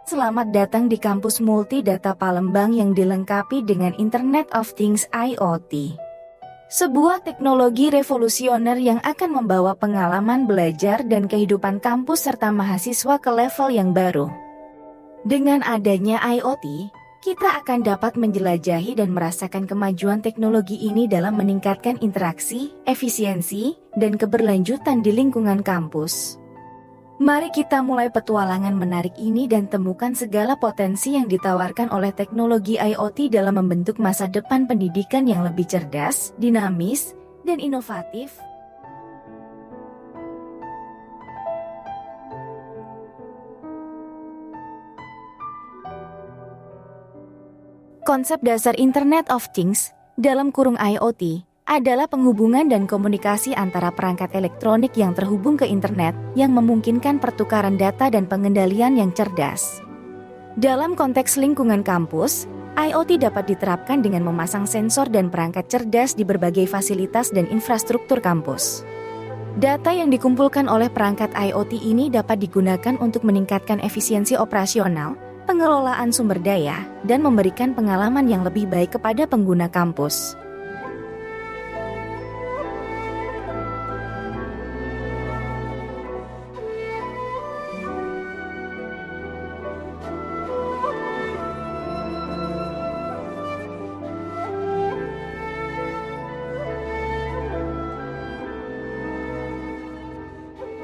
Selamat datang di kampus Multidata Palembang yang dilengkapi dengan Internet of Things IoT. Sebuah teknologi revolusioner yang akan membawa pengalaman belajar dan kehidupan kampus serta mahasiswa ke level yang baru. Dengan adanya IoT, kita akan dapat menjelajahi dan merasakan kemajuan teknologi ini dalam meningkatkan interaksi, efisiensi, dan keberlanjutan di lingkungan kampus. Mari kita mulai petualangan menarik ini dan temukan segala potensi yang ditawarkan oleh teknologi IoT dalam membentuk masa depan pendidikan yang lebih cerdas, dinamis, dan inovatif. Konsep dasar Internet of Things, dalam kurung IoT, adalah penghubungan dan komunikasi antara perangkat elektronik yang terhubung ke internet yang memungkinkan pertukaran data dan pengendalian yang cerdas. Dalam konteks lingkungan kampus, IoT dapat diterapkan dengan memasang sensor dan perangkat cerdas di berbagai fasilitas dan infrastruktur kampus. Data yang dikumpulkan oleh perangkat IoT ini dapat digunakan untuk meningkatkan efisiensi operasional, pengelolaan sumber daya, dan memberikan pengalaman yang lebih baik kepada pengguna kampus.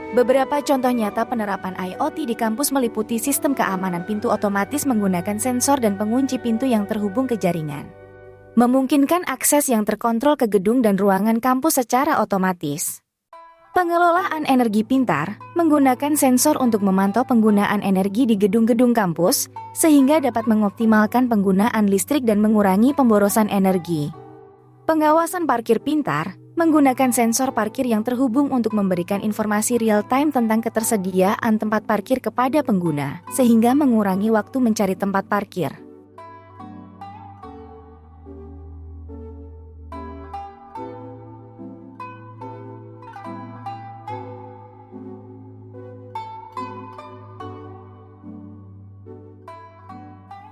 Beberapa contoh nyata penerapan IoT di kampus meliputi sistem keamanan pintu otomatis menggunakan sensor dan pengunci pintu yang terhubung ke jaringan. Memungkinkan akses yang terkontrol ke gedung dan ruangan kampus secara otomatis. Pengelolaan energi pintar menggunakan sensor untuk memantau penggunaan energi di gedung-gedung kampus, sehingga dapat mengoptimalkan penggunaan listrik dan mengurangi pemborosan energi. Pengawasan parkir pintar menggunakan sensor parkir yang terhubung untuk memberikan informasi real-time tentang ketersediaan tempat parkir kepada pengguna, sehingga mengurangi waktu mencari tempat parkir.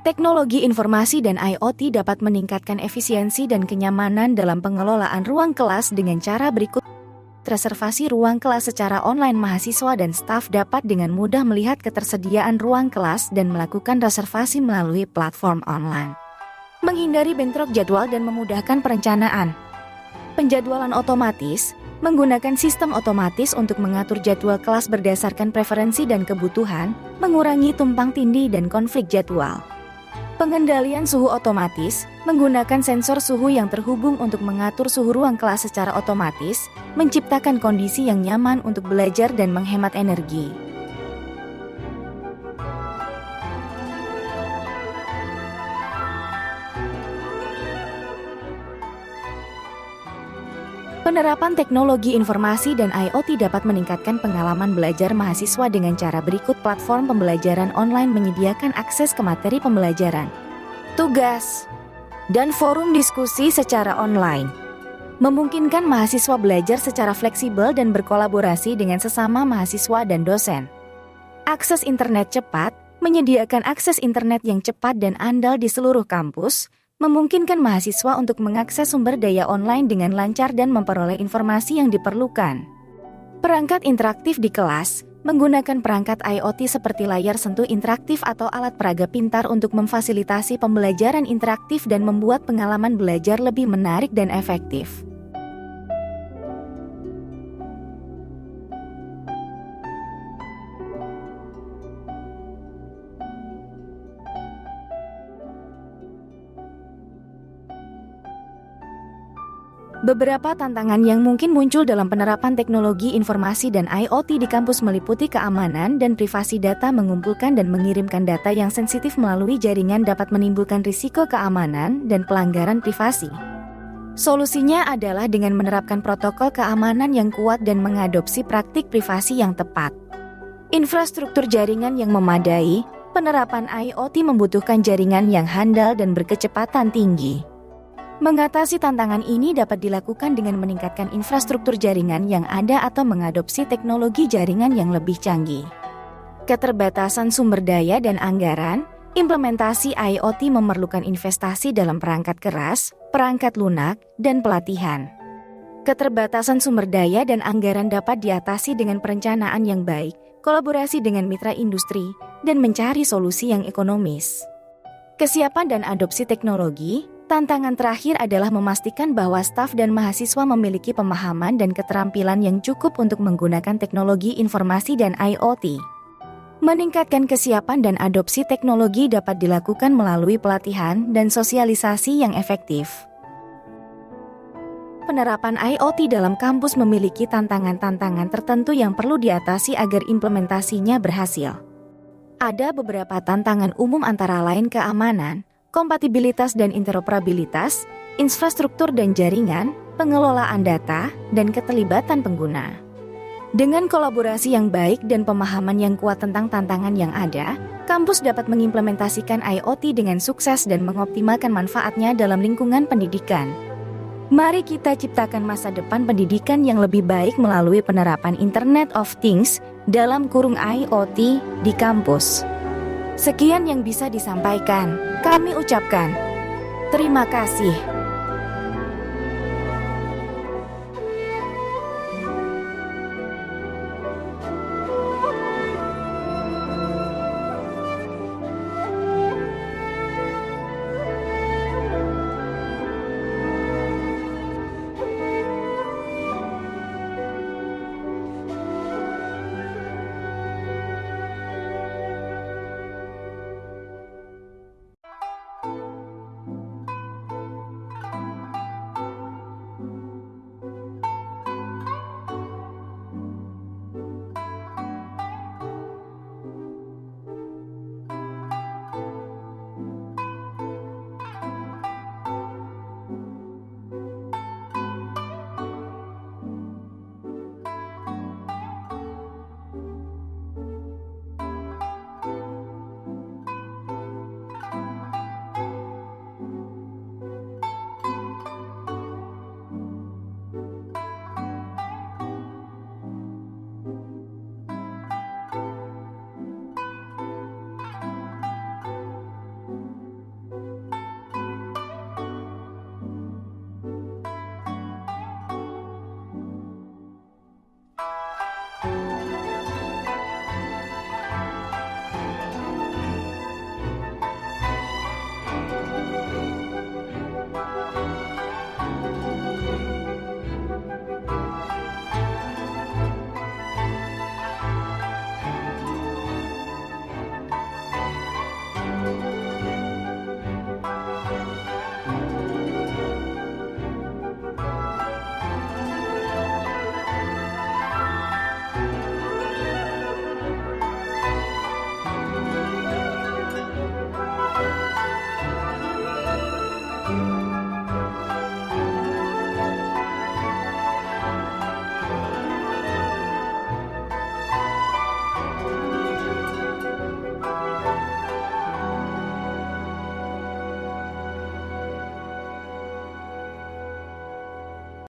Teknologi informasi dan IoT dapat meningkatkan efisiensi dan kenyamanan dalam pengelolaan ruang kelas dengan cara berikut. Reservasi ruang kelas secara online. Mahasiswa dan staf dapat dengan mudah melihat ketersediaan ruang kelas dan melakukan reservasi melalui platform online. Menghindari bentrok jadwal dan memudahkan perencanaan. Penjadwalan otomatis menggunakan sistem otomatis untuk mengatur jadwal kelas berdasarkan preferensi dan kebutuhan, mengurangi tumpang tindih dan konflik jadwal. Pengendalian suhu otomatis menggunakan sensor suhu yang terhubung untuk mengatur suhu ruang kelas secara otomatis, menciptakan kondisi yang nyaman untuk belajar dan menghemat energi. Penerapan teknologi informasi dan IoT dapat meningkatkan pengalaman belajar mahasiswa dengan cara berikut. Platform pembelajaran online menyediakan akses ke materi pembelajaran, tugas, dan forum diskusi secara online. Memungkinkan mahasiswa belajar secara fleksibel dan berkolaborasi dengan sesama mahasiswa dan dosen. Akses internet cepat menyediakan akses internet yang cepat dan andal di seluruh kampus, memungkinkan mahasiswa untuk mengakses sumber daya online dengan lancar dan memperoleh informasi yang diperlukan. Perangkat interaktif di kelas menggunakan perangkat IoT seperti layar sentuh interaktif atau alat peraga pintar untuk memfasilitasi pembelajaran interaktif dan membuat pengalaman belajar lebih menarik dan efektif. Beberapa tantangan yang mungkin muncul dalam penerapan teknologi informasi dan IoT di kampus meliputi keamanan dan privasi data. Mengumpulkan dan mengirimkan data yang sensitif melalui jaringan dapat menimbulkan risiko keamanan dan pelanggaran privasi. Solusinya adalah dengan menerapkan protokol keamanan yang kuat dan mengadopsi praktik privasi yang tepat. Infrastruktur jaringan yang memadai. Penerapan IoT membutuhkan jaringan yang handal dan berkecepatan tinggi. Mengatasi tantangan ini dapat dilakukan dengan meningkatkan infrastruktur jaringan yang ada atau mengadopsi teknologi jaringan yang lebih canggih. Keterbatasan sumber daya dan anggaran, implementasi IoT memerlukan investasi dalam perangkat keras, perangkat lunak, dan pelatihan. Keterbatasan sumber daya dan anggaran dapat diatasi dengan perencanaan yang baik, kolaborasi dengan mitra industri, dan mencari solusi yang ekonomis. Kesiapan dan adopsi teknologi, tantangan terakhir adalah memastikan bahwa staf dan mahasiswa memiliki pemahaman dan keterampilan yang cukup untuk menggunakan teknologi informasi dan IoT. Meningkatkan kesiapan dan adopsi teknologi dapat dilakukan melalui pelatihan dan sosialisasi yang efektif. Penerapan IoT dalam kampus memiliki tantangan-tantangan tertentu yang perlu diatasi agar implementasinya berhasil. Ada beberapa tantangan umum antara lain keamanan, kompatibilitas dan interoperabilitas, infrastruktur dan jaringan, pengelolaan data, dan keterlibatan pengguna. Dengan kolaborasi yang baik dan pemahaman yang kuat tentang tantangan yang ada, kampus dapat mengimplementasikan IoT dengan sukses dan mengoptimalkan manfaatnya dalam lingkungan pendidikan. Mari kita ciptakan masa depan pendidikan yang lebih baik melalui penerapan Internet of Things (IoT) di kampus. Sekian yang bisa disampaikan. Kami ucapkan terima kasih.